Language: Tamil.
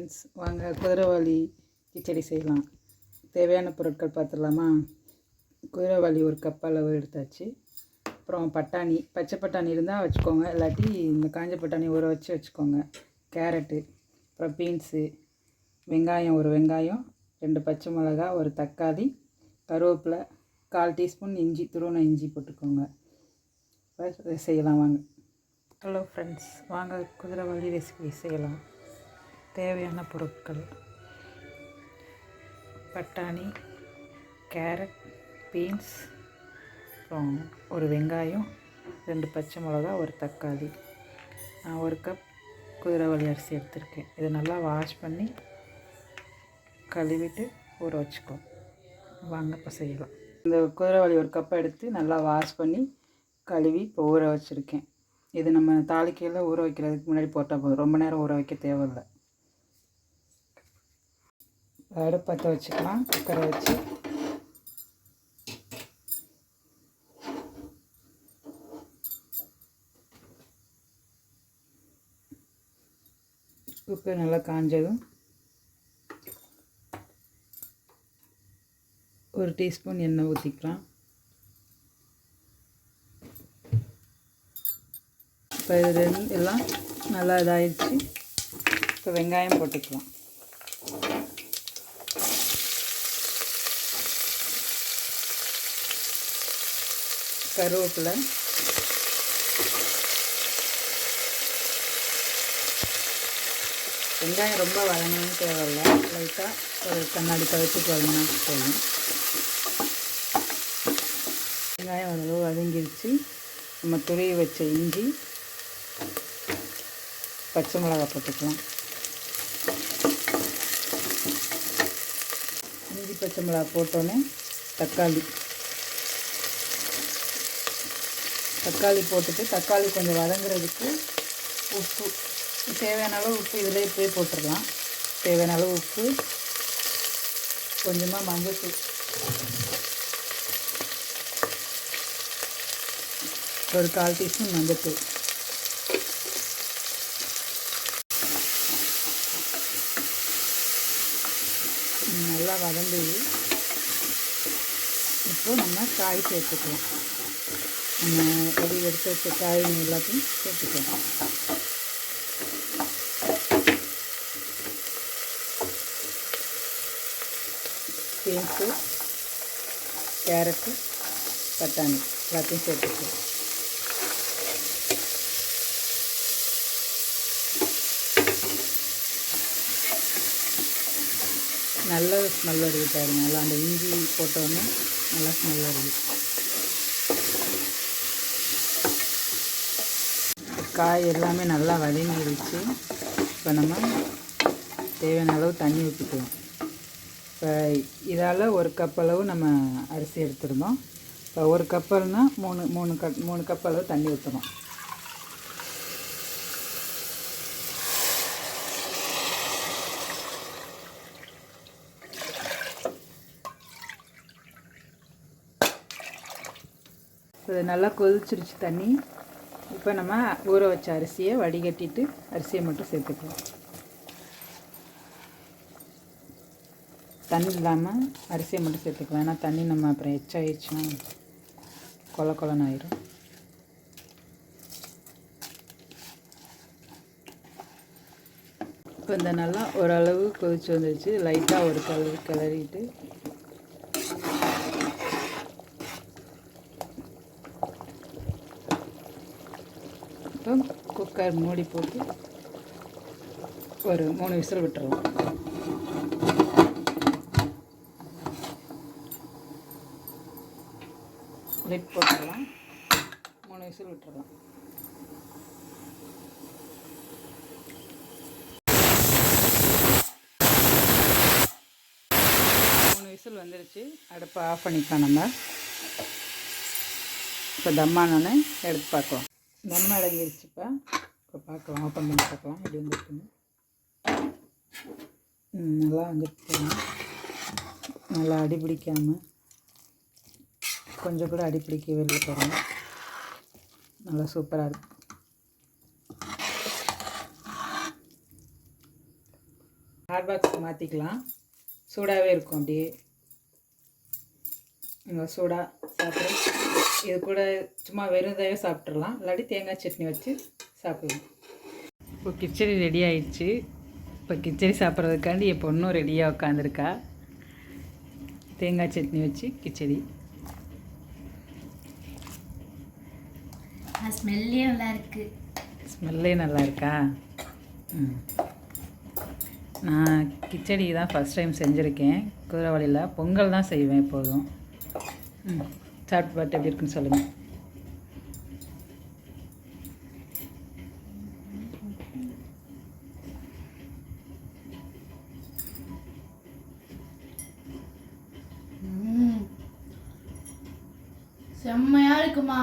ஃப்ரெண்ட்ஸ், வாங்க குதிரைவாலி கிச்சடி செய்யலாம். தேவையான பொருட்கள் பார்த்துடலாமா? குதிரைவாலி ஒரு கப் அளவு எடுத்தாச்சு. அப்புறம் பட்டாணி, பச்சை பட்டாணி இருந்தால் வச்சுக்கோங்க, இல்லாட்டி இந்த காஞ்ச பட்டாணி ஊற வச்சு வச்சுக்கோங்க. கேரட்டு, அப்புறம் பீன்ஸு, வெங்காயம் ஒரு வெங்காயம், 2 பச்சை மிளகா, ஒரு தக்காளி, கருவேப்பிலை, 1/4 டீஸ்பூன் இஞ்சி, துருவின இஞ்சி போட்டுக்கோங்க. இப்போ செய்யலாம் வாங்க. ஹலோ ஃப்ரெண்ட்ஸ், வாங்க குதிரைவாலி ரெசிபி செய்யலாம். தேவையான பொருட்கள்: பட்டாணி, கேரட், பீன்ஸ், அப்புறம் ஒரு வெங்காயம், 2 பச்சை மிளகா, ஒரு தக்காளி. நான் 1 கப் குதிரைவாலி அரிசி எடுத்திருக்கேன். இதை நல்லா வாஷ் பண்ணி கழுவிட்டு ஊற வச்சுக்கோ. வாங்க இப்போ செய்யலாம். இந்த குதிரைவாலி 1 கப் எடுத்து நல்லா வாஷ் பண்ணி கழுவி இப்போ ஊற வச்சுருக்கேன். இது நம்ம தாளிக்கையில் ஊற வைக்கிறதுக்கு முன்னாடி போட்டால் போதும், ரொம்ப நேரம் ஊற வைக்க தேவையில்லை. அடுப்பு பற்ற வச்சுக்கலாம். குக்கரை வச்சு குக்கர் நல்லா காஞ்சதும் 1 டீஸ்பூன் எண்ணெய் ஊற்றிக்கலாம். இப்போ இது எல்லாம் நல்லா இதாகிடுச்சு. இப்போ வெங்காயம் போட்டுக்கலாம். கருவேப்பிலை, வெங்காயம் ரொம்ப வதங்கணும்னு தேவையில்லை, லைட்டாக ஒரு கண்ணாடி கழுத்துக்கு வதங்கினா போதும். வெங்காயம் ஓரளவு வதங்கிடுச்சு. நம்ம துருவி வச்ச இஞ்சி, பச்சை மிளகா போட்டுக்கலாம். இஞ்சி பச்சை மிளகா போட்டோன்னே தக்காளி போட்டுட்டு, தக்காளி கொஞ்சம் வதங்குறதுக்கு உப்பு, தேவையான அளவு உப்பு இதில் இப்போயே போட்டுடலாம். தேவையான அளவு உப்பு, கொஞ்சமாக மஞ்சள்தூள், ஒரு 1/4 டீஸ்பூன் மஞ்சள்தூள். நல்லா வதந்து இப்போ நம்ம காய் சேர்த்துக்கலாம். நம்ம எடுத்து வச்ச காய் எல்லாத்தையும் சேர்த்துக்கலாம். பீன்ஸு, கேரட்டு, பட்டாணி எல்லாத்தையும் சேர்த்துக்கலாம். நல்ல ஸ்மெல் வருது பாருங்க. நல்லா அந்த இஞ்சி போட்டோன்னே நல்லா ஸ்மெல் வருது. காய் எல்லாமே நல்லா வதங்கிடுச்சு. இப்போ நம்ம தேவையான அளவு தண்ணி ஊற்றிக்கலாம். இப்போ இதால் 1 கப் அளவு நம்ம அரிசி எடுத்துருந்தோம். இப்போ 1 கப்பல்னால் 3 கப் அளவு தண்ணி ஊற்றணும். இது நல்லா கொதிச்சிருச்சு தண்ணி. இப்போ நம்ம ஊற வச்ச அரிசியை வடிகட்டிட்டு அரிசியை மட்டும் சேர்த்துக்கலாம். தண்ணி இல்லாமல் அரிசியை மட்டும் சேர்த்துக்கலாம். ஏன்னா தண்ணி நம்ம அப்புறம் எச்சாயிடுச்சுன்னா கொல கொலன்னு ஆயிரும். இப்போ இந்த நல்லா ஓரளவு கொதிச்சு வந்துடுச்சு. லைட்டாக ஒரு கிளறிட்டு இப்போ குக்கர் மூடி போட்டு ஒரு 3 விசில் விட்டுருவோம். லிட் போட்டுடலாம். 3 விசில் விட்டுறலாம். விசில் வந்துருச்சு. அடுப்பை ஆஃப் பண்ணிக்கலாம். நம்ம இப்போ தம்மானோன்னு எடுத்து பார்க்கலாம். தம் அடங்கிடுச்சுப்பா. இப்போ பார்க்கலாம், ஓப்பன் பண்ணி பார்க்கலாம் எப்படி வந்துருக்குன்னு. நல்லா வந்துட்டு நல்லா அடி பிடிக்காமல், கொஞ்சம் கூட அடி பிடிக்கவே இல்லை பாருங்க. நல்லா சூப்பராக இருக்குது. ஹாட் பாக்ஸுக்கு மாற்றிக்கலாம். சூடாகவே இருக்கும் அப்படியே. இங்கே சூடாக சாப்பிட இது கூட சும்மா வெறுதையே சாப்பிட்றலாம், இல்லாட்டி தேங்காய் சட்னி வச்சு சாப்பிடலாம். இப்போ கிச்சடி ரெடி ஆயிடுச்சு. இப்போ கிச்சடி சாப்பிட்றதுக்காண்டி என் பொண்ணும் ரெடியாக உட்காந்துருக்கா. தேங்காய் சட்னி வச்சு கிச்சடி. ஸ்மெல்லே நல்லா இருக்குது. ஸ்மெல்லே நல்லா இருக்கா? நான் கிச்சடி தான் ஃபஸ்ட் டைம் செஞ்சுருக்கேன். குதிரைவாலியில் பொங்கல் தான் செய்வேன் எப்போதும். சாப்பிட்டு பார்த்து எப்படி இருக்குன்னு சொல்லுங்கள். செம்மையாக இருக்குமா?